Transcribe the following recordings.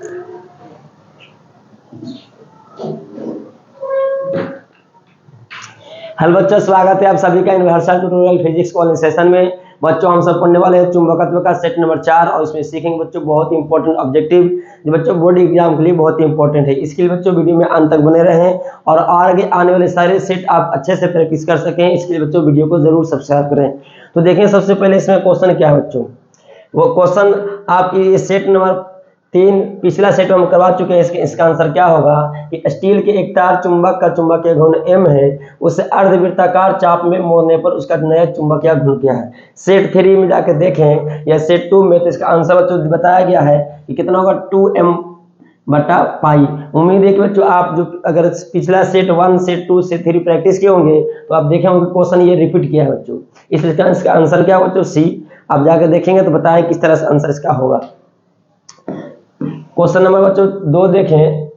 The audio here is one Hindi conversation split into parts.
हेलो बच्चों, स्वागत है आप सभी का यूनिवर्सल ट्यूटोरियल फिजिक्स वाले सेशन में। बच्चों हम सब पढ़ने वाले हैं चुंबकत्व का सेट नंबर 4 और इसमें सीखेंगे बच्चों बहुत ही इंपॉर्टेंट ऑब्जेक्टिव जो बच्चों बोर्ड एग्जाम के लिए बहुत ही इंपॉर्टेंट है। इसके लिए बच्चों वीडियो में अंत तक बने रहें और आगे आने वाले सारे सेट आप अच्छे से प्रैक्टिस कर सकें। इसके लिए बच्चों वीडियो को जरूर सब्सक्राइब करें। तो देखें सबसे पहले इसमें क्वेश्चन क्या है बच्चों। वो क्वेश्चन आपकी सेट नंबर 3 पिछला सेट हम करवा चुके हैं। इसका आंसर क्या होगा कि स्टील के एक तार चुंबक का चुंबकीय घूर्ण m है, उसे अर्धवृत्ताकार चाप में मोड़ने पर उसका नया चुंबकीय घूर्ण क्या है। सेट 3 में जाके देखें या सेट 2 में, तो इसका आंसर बच्चों बताया गया है कि कितना होगा 2m/पाई। उम्मीद है कि बच्चों आप जो अगर पिछला सेट 1 सेट 2 सेट 3 प्रैक्टिस किए होंगे तो आप देखे होंगे क्वेश्चन ये रिपीट किया है बच्चों। इसलिए इसका आंसर क्या होगा बच्चों सी। आप जाकर देखेंगे तो बताएं किस तरह से आंसर इसका होगा। क्वेश्चन नंबर बच्चों 2 देखें।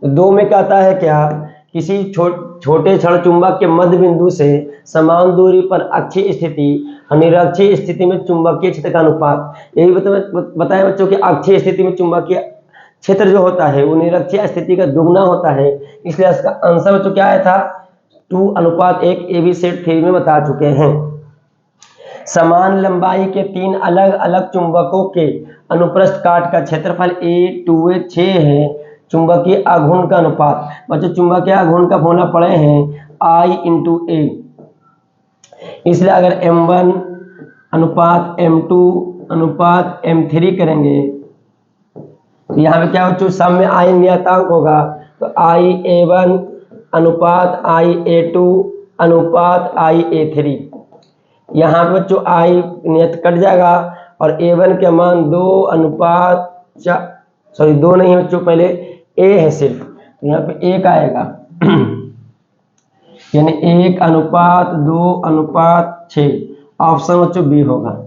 2 में कहता है क्या, किसी छोटे क्षण चुंबक के मध्य बिंदु से समान दूरी पर अक्षीय स्थिति और निरक्षीय स्थिति में चुंबकीय क्षेत्र का अनुपात। यही बताया बच्चों कि अक्षीय स्थिति में चुंबकीय क्षेत्र जो होता है वो निरक्षीय स्थिति का दुगना होता है। इसलिए इसका आंसर बच्चों क्या आया था 2:1। ये भी सेट 3 में बता चुके हैं। समान लंबाई के 3 अलग अलग चुंबकों के अनुप्रस्थ काट का क्षेत्रफल A2A 6 है। चुंबकीय आघूर्ण का अनुपात बच्चों चुंबकीय आघूर्ण का फॉर्मूला पढ़े हैं I/A। इसलिए अगर M1 अनुपात M2 अनुपात M3 करेंगे तो यहाँ पे क्या बच्चों सम में I नियतांक होगा, तो IA1 अनुपात IA2 अनुपात IA3। यहाँ पे बच्चों I नियत कट जाएगा और A1 के मान 2 नहीं है बच्चों, पहले A है सिर्फ, तो यहाँ पे 1 आएगा यानी 1:2:6। ऑप्शन बच्चों बी होगा।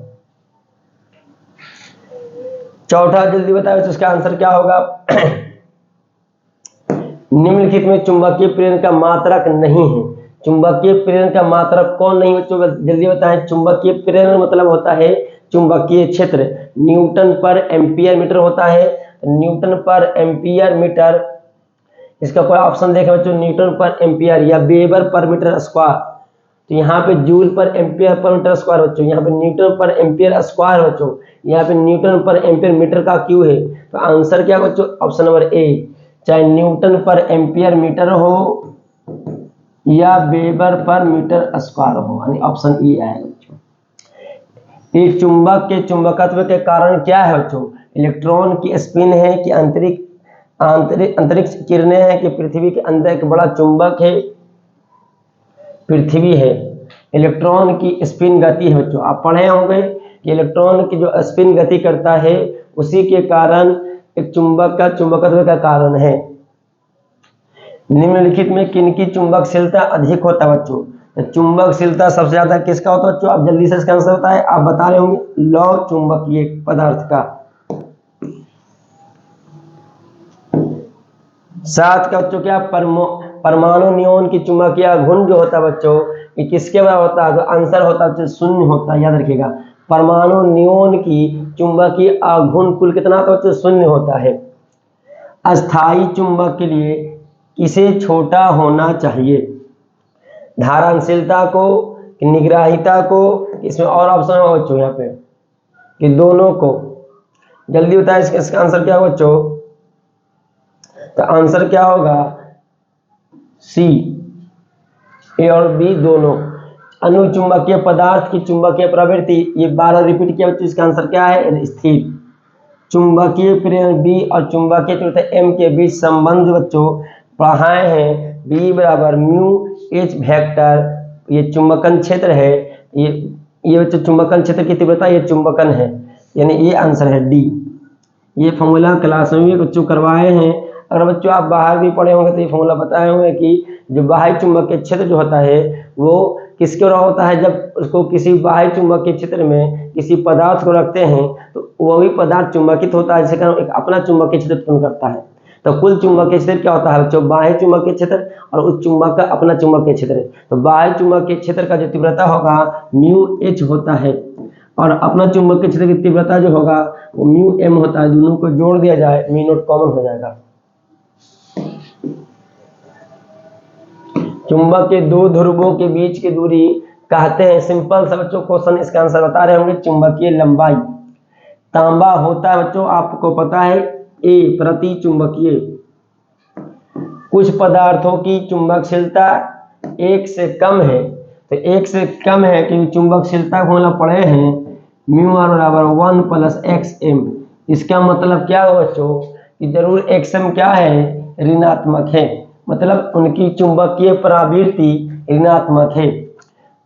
चौथा जल्दी बताओ तो इसका आंसर क्या होगा। निम्नलिखित में चुंबकीय प्रेरण का मात्रक नहीं है। चुंबकीय प्रेरण का मात्रक कौन नहीं बच्चों जल्दी बताएं। चुंबकीय प्रेरण मतलब होता है चुंबकीय क्षेत्र, न्यूटन पर एम्पियर मीटर होता है। न्यूटन पर एम्पियर मीटर, इसका कोई ऑप्शन देखें बच्चों न्यूटन पर एम्पियर या वेबर पर मीटर स्क्वायर। तो यहाँ पे जूल पर एम्पियर पर मीटर स्क्वायर बच्चों, यहाँ पे न्यूटन पर एम्पियर स्क्वायर बच्चों, यहाँ पे न्यूटन पर एम्पियर मीटर का क्यू है। तो आंसर क्या बच्चों ऑप्शन नंबर ए, चाहे न्यूटन पर एम्पियर मीटर हो या वेबर पर मीटर स्क्वायर हो, यानी ऑप्शन ई आएगा बच्चों। एक चुंबक के चुंबकत्व के कारण क्या है बच्चों, इलेक्ट्रॉन की स्पिन है कि अंतरिक्ष किरणें हैं कि पृथ्वी के अंदर एक बड़ा चुंबक है पृथ्वी है। इलेक्ट्रॉन की स्पिन गति है बच्चों, आप पढ़े होंगे कि इलेक्ट्रॉन की जो स्पिन गति करता है उसी के कारण एक चुंबक का चुंबकत्व का कारण है। निम्नलिखित में किनकी चुंबकशीलता अधिक होता है बच्चों। चुंबकशीलता सबसे ज्यादा किसका होता है बच्चों, आप जल्दी से इसका आंसर बताएं। आप बता रहे होंगे लौ चुंबकीय पदार्थ का। 7 का बच्चों क्या परमाणु नियॉन की चुंबकीय घूर्ण जो होता है बच्चों ये किसके बराबर होता है, तो आंसर होता है 0 होता है। याद रखिएगा परमाणु नियॉन की चुंबकीय आघूर्ण कुल कितना होता है बच्चों 0 होता है। अस्थायी चुंबक के लिए किसे छोटा होना चाहिए, धारणशीलता को, निग्राहिता को, इसमें और ऑप्शन हो बच्चों यहाँ पे कि दोनों को। जल्दी बताएं इसका आंसर क्या होगा बच्चों। तो आंसर क्या होगा सी, ए और बी दोनों। अनुचुंबकीय पदार्थ की चुंबकीय प्रवृत्ति ये 12 रिपीट किया बच्चों। इसका आंसर क्या है स्थिर। चुंबकीय प्रेरण बी और चुंबकीय तीव्रता एम के बीच संबंध बच्चों पढ़ाए हैं। बी बराबर म्यू एच वेक्टर, ये चुंबकन क्षेत्र है, ये बच्चों चुंबकन क्षेत्र की तीव्रता ये चुंबकन है, यानी ये आंसर है डी। ये फॉर्मूला क्लास में भी बच्चों करवाए हैं। अगर बच्चों आप बाहर भी पढ़े होंगे तो ये फॉर्मूला बताए होंगे कि जो बाह्य चुंबकीय क्षेत्र जो होता है वो किसके द्वारा होता है, जब उसको किसी बाह्य चुंबकीय क्षेत्र में किसी पदार्थ को रखते हैं तो वही पदार्थ चुंबकित होता है, जिसके कारण एक अपना चुंबकीय क्षेत्र उत्पन्न करता है। तो कुल चुंबकीय क्षेत्र क्या होता है बच्चों, बाह्य चुंबकीय क्षेत्र और उस चुंबक का अपना चुंबकीय क्षेत्र। तो बाह्य चुंबकीय क्षेत्र का जो तीव्रता होगा म्यू एच होता है और अपना चुंबकीय क्षेत्र की तीव्रता जो होगा वो म्यू एम होता है, दोनों को जोड़ दिया जाए म्यू नॉट कॉमन हो जाएगा। चुंबक के दो ध्रुवों के बीच की दूरी कहते हैं, सिंपल सा बच्चों क्वेश्चन, इसका आंसर बता रहे होंगे चुंबकीय लंबाई। तांबा होता है बच्चों आपको पता है ए प्रति चुंबकीय। कुछ पदार्थों की चुंबकशीलता 1 से कम है, तो 1 से कम है कि चुंबकशीलता को मतलब पढ़े हैं म्यू आर बराबर 1 प्लस एक्स एम। इसका मतलब क्या हो बच्चों कि जरूर एक्स एम क्या है, ऋणात्मक है, मतलब उनकी चुंबकीय प्रवृत्ति ऋणात्मक है।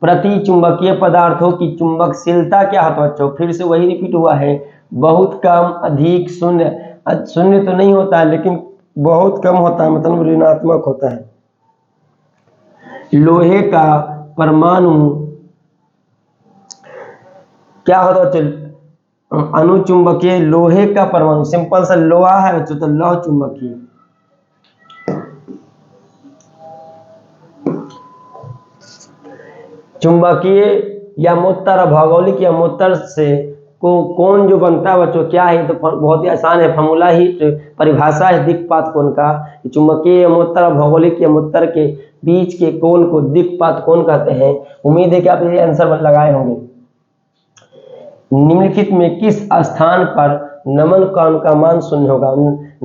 प्रति चुंबकीय पदार्थों की चुंबकशीलता क्या होता है बच्चों, फिर से वही रिपीट हुआ है, बहुत कम, अधिक, शून्य। शून्य तो नहीं होता है लेकिन बहुत कम होता है, मतलब ऋणात्मक होता है। लोहे का परमाणु क्या होता है बच्चों, अनुचुंबकीय। लोहे का परमाणु सिंपल सा लोहा है बच्चों तो लौह चुंबकीय। चुंबकीय या मोत्तर, भौगोलिक या मोत्तर से को कोण जो बनता है बच्चों क्या है, तो बहुत ही आसान है, फॉर्मूला ही परिभाषा है दिक्पात कोण का। चुंबकीय या मोत्तर और भौगोलिक या मोत्तर के बीच के कोण को दिक्पात कोण कहते हैं। उम्मीद है कि आप ये आंसर लगाए होंगे। निम्नलिखित में किस स्थान पर नमन कोण का मान शून्य होगा।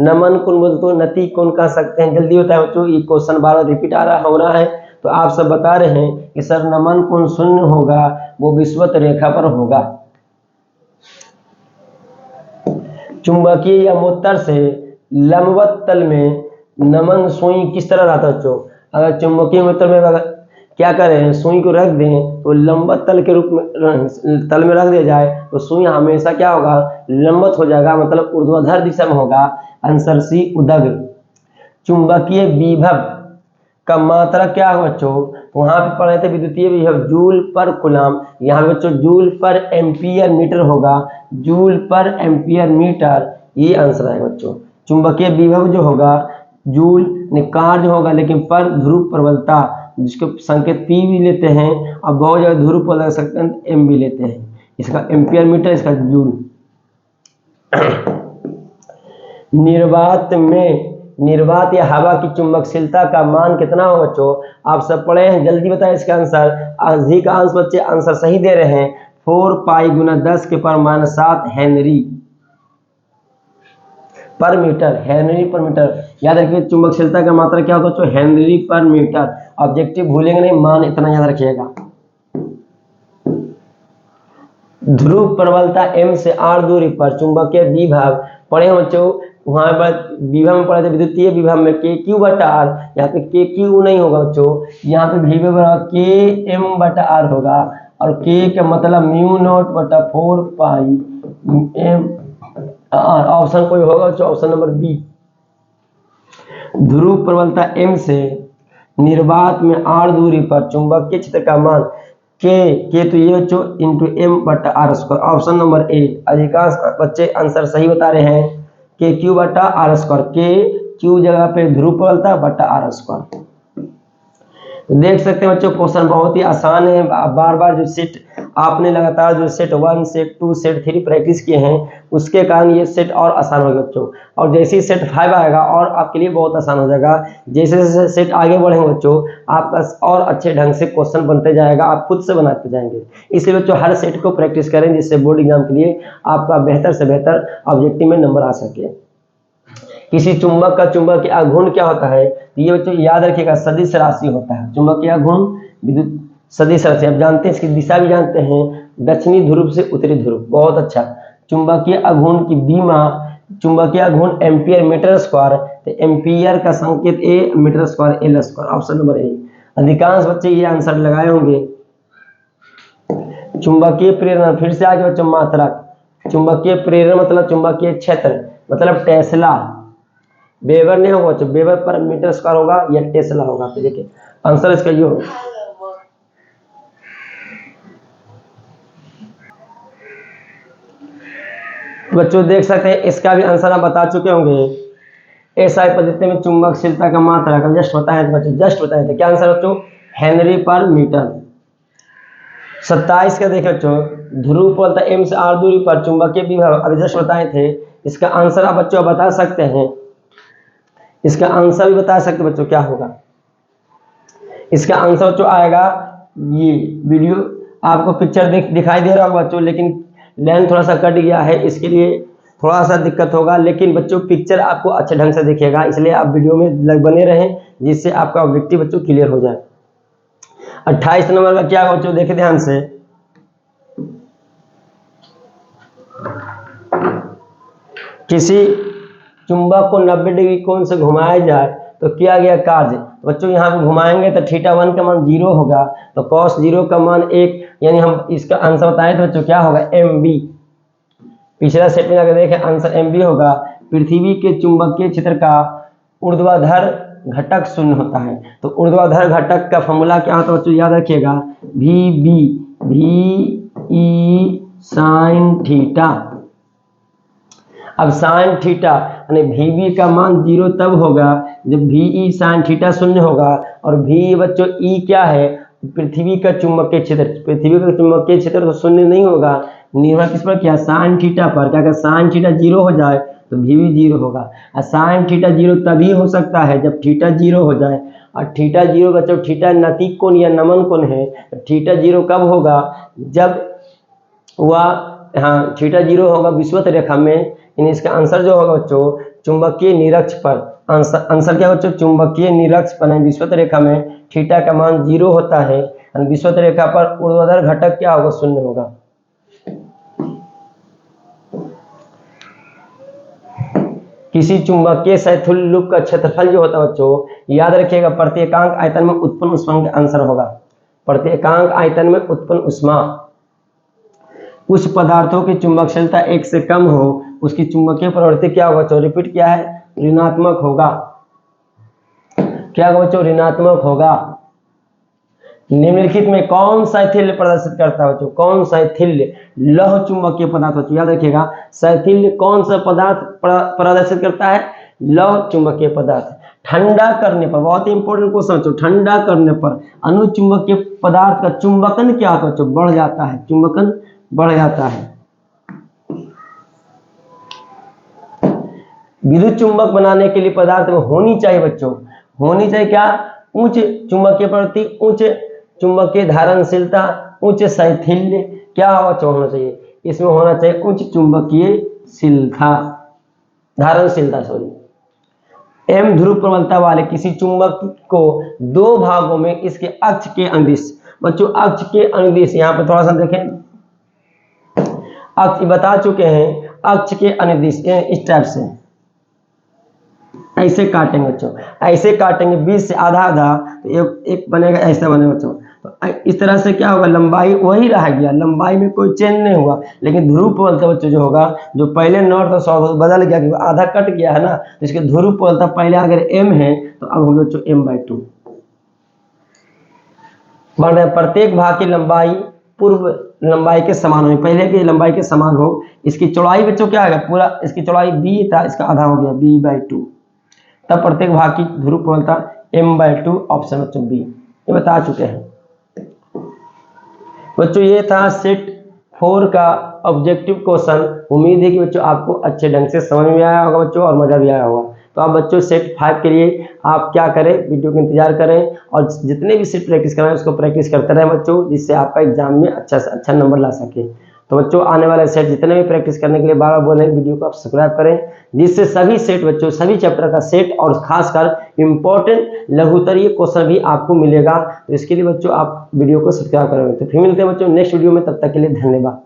नमन कोण बोलते तो नति कोण कह सकते हैं। जल्दी बताए बच्चों, ये क्वेश्चन बार बार रिपीट हो रहा है, तो आप सब बता रहे हैं कि सर नमन कोण शून्य होगा, वो विषुवत रेखा पर होगा। चुंबकीय या मोत्तर से लंबवत तल में नमन सुई किस तरह रहता है बच्चों। अगर चुंबकीय मोत्तर में अगर क्या करें, सुई को रख दें तो लंबवत तल के रूप में तल में रख दिया जाए तो सुई हमेशा क्या होगा, लंबवत हो जाएगा, मतलब ऊर्ध्वाधर दिशा में होगा। आंसर सी उदग। चुंबकीय विभव का मात्रा क्या है बच्चों, वहां पे पढ़े थे विद्युतीय विभव जूल पर कूलम, यहाँ पे बच्चों जूल पर एम्पियर मीटर होगा, जूल पर एम्पियर मीटर, ये आंसर है बच्चों। चुंबकीय विभव जो होगा जूल कार्य होगा, लेकिन पर ध्रुव प्रबलता जिसको संकेत पी भी लेते हैं और बहुत जगह ध्रुव प्रबलता लग सकते हैं एम भी लेते हैं, इसका एम्पियर मीटर, इसका जूल। निर्वात में, निर्वात या हवा की चुंबकशीलता का मान कितना हो बच्चों, आप सब पढ़े हैं, जल्दी बताएं इसका आंसर। अधिकांश बच्चे आंसर सही दे रहे हैं। 4 पाई गुना 10 के पावर -7 हेनरी पर मीटर। हेनरी पर मीटर याद रखिए, चुंबकशीलता का मात्रा क्या होगा बच्चों, हेनरी पर मीटर। ऑब्जेक्टिव भूलेंगे नहीं, मान इतना याद रखिएगा। ध्रुव प्रबलता m से r दूरी पर चुंबकीय विभव पढ़े बच्चों, वहां पर विभव में पढ़े थे विद्युतीय विभव में के क्यू बटा आर, यहाँ पे के क्यू नहीं होगा बच्चों, यहाँ पे विभव बराबर के एम बटा आर होगा, और के का मतलब म्यू नॉट बटा 4 पाई एम आर। ऑप्शन कोई होगा बच्चों, ऑप्शन नंबर बी। ध्रुव प्रबलता m से निर्वात में r दूरी पर चुंबकीय क्षेत्र का मान के तो ये बच्चों इंटू एम बटा R square, option number A. अधिकांश बच्चे आंसर सही बता रहे हैं, के क्यू बटा आर स्क्वायर, के क्यू जगह पे ध्रुव प्रबलता बटा आर स्क्वायर। देख सकते हैं बच्चों क्वेश्चन बहुत ही आसान है। बार बार जो सेट आपने लगातार जो सेट 1 सेट 2 सेट 3 प्रैक्टिस किए हैं उसके कारण ये सेट और आसान होगा बच्चों, और जैसे ही सेट 5 आएगा और आपके लिए बहुत आसान हो जाएगा। जैसे जैसे सेट आगे बढ़ेंगे बच्चों आपका और अच्छे ढंग से क्वेश्चन बनते जाएगा, आप खुद से बनाते जाएंगे। इसलिए बच्चों हर सेट को प्रैक्टिस करें जिससे बोर्ड एग्जाम के लिए आपका बेहतर से बेहतर ऑब्जेक्टिव में नंबर आ सके। किसी चुंबक का चुंबकीय आघूर्ण क्या होता है, तो ये बच्चों याद रखिएगा सदिश राशि होता है। चुंबकीय आघूर्ण विद्युत सदिश राशि, आप जानते हैं इसकी दिशा भी जानते हैं, दक्षिणी ध्रुव से उत्तरी ध्रुव। बहुत अच्छा। चुंबकीय आघूर्ण की बीमा, चुंबकीय आघूर्ण एम्पियर मीटर स्क्वायर, तो एम्पियर का संकेत A, metre square L square, option number A. अधिकांश बच्चे ये आंसर लगाए होंगे। चुंबकीय प्रेरण, फिर से आगे बच्चों मात्रक। चुंबकीय प्रेरण मतलब चुंबकीय क्षेत्र, मतलब टेस्ला, वेबर नहीं होगा बच्चों, वेबर पर मीटर स्क्वायर होगा या टेस्ला होगा। तो देखिए आंसर इसका ये होगा। बच्चों देख सकते हैं इसका भी आंसर आप बता चुके होंगे। एसआई पद्धति में चुंबकशीलता का मात्रा का जस्ट बताया था बच्चों, जस्ट बताया था। क्या आंसर बच्चों, हेनरी पर मीटर। 27 का देखें बच्चों, ध्रुव प्रबलता m से r दूरी पर चुंबकीय विभव अभी जस्ट बताए थे। इसका आंसर आप बच्चों बता सकते हैं, इसका आंसर भी बता सकते बच्चों क्या होगा। इसका आंसर जो आएगा, ये वीडियो आपको पिक्चर दिखाई दे रहा होगा बच्चों, लेकिन लेंथ थोड़ा सा कट गया है, इसके लिए थोड़ा सा दिक्कत होगा, लेकिन बच्चों पिक्चर आपको अच्छे ढंग से दिखेगा, इसलिए आप वीडियो में बने रहें जिससे आपका ऑब्जेक्टिव बच्चों क्लियर हो जाए। 28 नंबर का क्या बच्चों देखे ध्यान से, किसी चुंबक को 90 डिग्री कोण से घुमाया जाए तो किया गया कार्य। तो बच्चों यहाँ पे घुमाएंगे तो θ1 का मान 0 होगा, तो cos 0 का मान 1, यानी हम इसका आंसर बताएं तो बच्चों क्या होगा mb। पिछला सेट में अगर देखें आंसर mb होगा। पृथ्वी के चुंबकीय क्षेत्र का ऊर्ध्वाधर घटक 0 होता है, तो ऊर्ध्वाधर घटक का फॉर्मूला क्या होता है बच्चों याद रखिएगा, VB sin थीटा। अब साइन थीटा यानी VB का मान 0 तब होगा जब VE साइन थीटा 0 होगा, और VE बच्चों E क्या है, पृथ्वी का चुंबकीय क्षेत्र। पृथ्वी का चुंबकीय क्षेत्र तो 0 नहीं होगा, निर्भर किस पर किया, साइन थीटा पर। क्या साइन थीटा 0 हो जाए तो VB 0 होगा, और साइन थीटा 0 तभी हो सकता है जब थीटा 0 हो जाए। और थीटा 0 बच्चों, थीटा नतीक कोण या नमन कोण है, थीटा 0 कब होगा, जब वह थीटा 0 होगा विषुवत रेखा में। इसका आंसर जो होगा बच्चों चुंबकीय निरक्ष पर। आंसर क्या बच्चों, चुंबकीय निरक्ष पर विषुवत रेखा में थीटा का मान 0 होता है, विषुवत रेखा पर ऊर्ध्वाधर घटक क्या होगा, 0 होगा। किसी चुंबकीय सैथुल्य लूप का क्षेत्रफल जो होता है बच्चों याद रखिएगा, प्रत्येकांक आयतन में उत्पन्न ऊष्मा का आंसर होगा। प्रत्येकांक आयतन में उत्पन्न ऊष्मा, कुछ पदार्थों की चुंबकशीलता 1 से कम हो, उसकी चुंबकीय प्रवृत्ति क्या होगा बच्चों, रिपीट क्या है, ऋणात्मक होगा। क्या होगा बच्चों, ऋणात्मक होगा। निम्नलिखित में कौन शैथिल्य प्रदर्शित करता है बच्चों, कौन शैथिल्य, लौह चुंबकीय पदार्थ बच्चों याद रखिएगा। शैथिल्य कौन सा पदार्थ प्रदर्शित करता है, लौह चुंबकीय पदार्थ। ठंडा करने पर, बहुत ही इंपॉर्टेंट क्वेश्चन बच्चों, ठंडा करने पर अनुचुंबकीय पदार्थ का चुंबकन क्या होता है बच्चों, बढ़ जाता है, चुंबकन बढ़ जाता है। विद्युत चुंबक बनाने के लिए पदार्थ में होनी चाहिए बच्चों, होनी चाहिए क्या, उच्च चुंबकीय प्रवृत्ति, उच्च चुंबकीय धारणशीलता, उच्च शैथिल्य, क्या होना चाहिए, इसमें होना चाहिए उच्च चुंबकीय शीलता, धारणशीलता सॉरी। m ध्रुव प्रबलता वाले किसी चुंबक को 2 भागों में इसके अक्ष के अनुदिश, बच्चों अक्ष के अनुदिश, यहाँ पे थोड़ा सा देखें, अक्ष बता चुके हैं, अक्ष के अनुदिश इस टाइप से ऐसे काटेंगे बच्चों, ऐसे काटेंगे, 20 से आधा आधा तो एक बनेगा, ऐसा बनेगा बच्चों। तो इस तरह से क्या होगा, लंबाई वही रह गया, लंबाई में कोई चेंज नहीं हुआ, लेकिन ध्रुव प्रबलता बच्चों जो होगा, जो पहले नॉर्थ और साउथ बदल गया क्योंकि आधा कट गया है ना, तो इसके ध्रुव प्रबलता पहले अगर m है तो अब होगा बच्चों m/2। मान प्रत्येक भाग की लंबाई पूर्व लंबाई के समान हो, पहले की लंबाई के समान हो। इसकी चौड़ाई बच्चों क्या है, पूरा इसकी चौड़ाई b था, इसका आधा हो गया b/2, तब प्रत्येक भाग की ध्रुव प्रबलता m/2, ऑप्शन बच्चों बी, ये बता चुके हैं बच्चों। ये था सेट 4 का ऑब्जेक्टिव क्वेश्चन। उम्मीद है कि बच्चों आपको अच्छे ढंग से समझ में आया होगा बच्चों, और मजा भी आया होगा। तो आप बच्चों सेट 5 के लिए आप क्या करें, वीडियो का इंतजार करें, और जितने भी सेट प्रैक्टिस कराएं उसको प्रैक्टिस करते रहें बच्चों, जिससे आपका एग्जाम में अच्छा से अच्छा नंबर ला सके। तो बच्चों आने वाले सेट जितने भी प्रैक्टिस करने के लिए बार बार बोल रहे हैं, वीडियो को आप सब्सक्राइब करें, जिससे सभी सेट बच्चों, सभी चैप्टर का सेट और खासकर इंपॉर्टेंट लघुत्तरीय क्वेश्चन भी आपको मिलेगा। तो इसके लिए बच्चों आप वीडियो को सब्सक्राइब करेंगे। तो फिर मिलते हैं बच्चों नेक्स्ट वीडियो में, तब तक के लिए धन्यवाद।